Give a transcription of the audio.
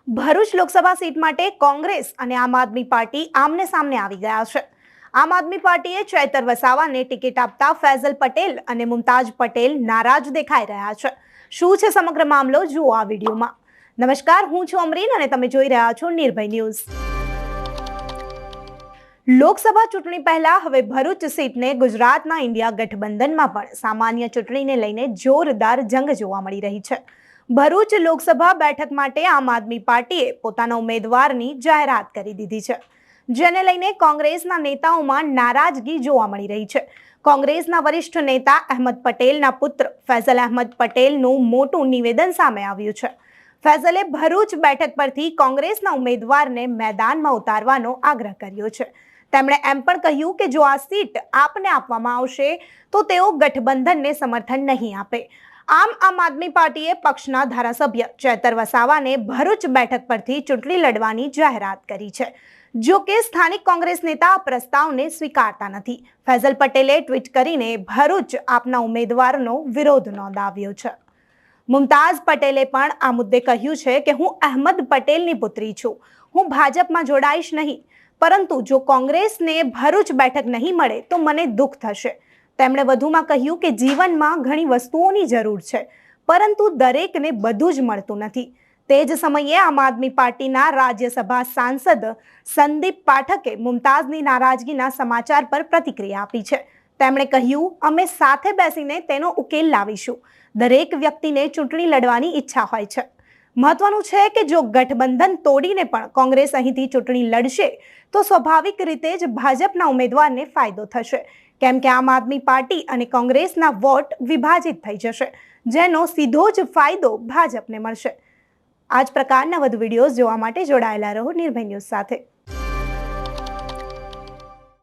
Bharuch Lok Sabha seat માટે કોંગ્રેસ અને આમ આદમી પાર્ટી આમને સામને આવી ગયા છે। આમ આદમી પાર્ટીએ ચૈતર વસાવાને ટિકિટ આપતા ફૈઝલ પટેલ અને મુમતાજ પટેલ નારાજ દેખાઈ રહ્યા છે। શું છે સમગ્ર મામલો, જુઓ આ વિડીયોમાં। નમસ્કાર, હું છું અમરીન અને તમે જોઈ રહ્યા છો નિર્ભય ન્યૂઝ। લોકસભા ચૂંટણી પહેલા હવે ભરૂચ સીટને ગુજરાતના ઇન્ડિયા ગઠબંધનમાં પણ સામાન્ય ચૂંટણીને લઈને જોરદાર જંગ જોવા મળી રહી છે। ભરૂચ લોકસભા બેઠક માટે આમ આદમી પાર્ટીએ પોતાના ઉમેદવારની જાહેરાત કરી દીધી છે, જેને લઈને કોંગ્રેસના નેતાઓમાં નારાજગી જોવા મળી રહી છે। કોંગ્રેસના વરિષ્ઠ નેતા અહેમદ પટેલના પુત્ર ફૈઝલ અહેમદ પટેલનું મોટું નિવેદન સામે આવ્યું છે। ફૈઝલે ભરૂચ બેઠક પરથી કોંગ્રેસના ઉમેદવારને મેદાનમાં ઉતારવાનો આગ્રહ કર્યો છે। તેમણે એમ પણ કહ્યું કે જો આ સીટ આપને આપવામાં આવશે તો તેઓ ગઠબંધનને સમર્થન નહીં આપે। આમ આદમી પાર્ટીએ પક્ષના ધારાસભ્ય ચૈતર વસાવાને ભરૂચ બેઠક પરથી ચૂંટણી લડવાની જાહેરાત કરી છે। જો કે સ્થાનિક કોંગ્રેસ નેતા આ પ્રસ્તાવને સ્વીકારતા નથી। ફૈઝલ પટેલે ટ્વીટ કરીને ભરૂચ આપના ઉમેદવારનો વિરોધ નોંધાવ્યો છે। મુમતાઝ પટેલે પણ આ મુદ્દે કહ્યું છે કે હું અહેમદ પટેલની પુત્રી છું, હું ભાજપમાં જોડાઈશ નહીં, પરંતુ જો કોંગ્રેસને ભરૂચ બેઠક નહીં મળે તો મને દુઃખ થશે। તેમણે વધુમાં કહ્યું કે જીવનમાં ઘણી વસ્તુઓની જરૂર છે, પરંતુ દરેકને બધું જ મળતું નથી। તે જ સમયે આમ આદમી પાર્ટીના રાજ્યસભા સાંસદ સંદીપ પાઠકે મુમતાઝની નારાજગીના સમાચાર પર પ્રતિક્રિયા આપી છે। તેમણે કહ્યું, અમે સાથે બેસીને તેનો ઉકેલ લાવીશું। દરેક વ્યક્તિને ચૂંટણી લડવાની ઈચ્છા હોય છે। મહત્વનું છે કે જો ગઠબંધન તોડીને પણ કોંગ્રેસ અહીંથી ચૂંટણી લડશે તો સ્વાભાવિક રીતે જ ભાજપના ઉમેદવારને ફાયદો થશે, કેમ કે આમ આદમી પાર્ટી અને કોંગ્રેસના વોટ વિભાજિત થઈ જશે, જેનો સીધો જ ફાયદો ભાજપને મળશે। આ જ પ્રકારના વધુ વિડીયોઝ જોવા માટે જોડાયેલા રહો નિર્ભય ન્યૂઝ સાથે।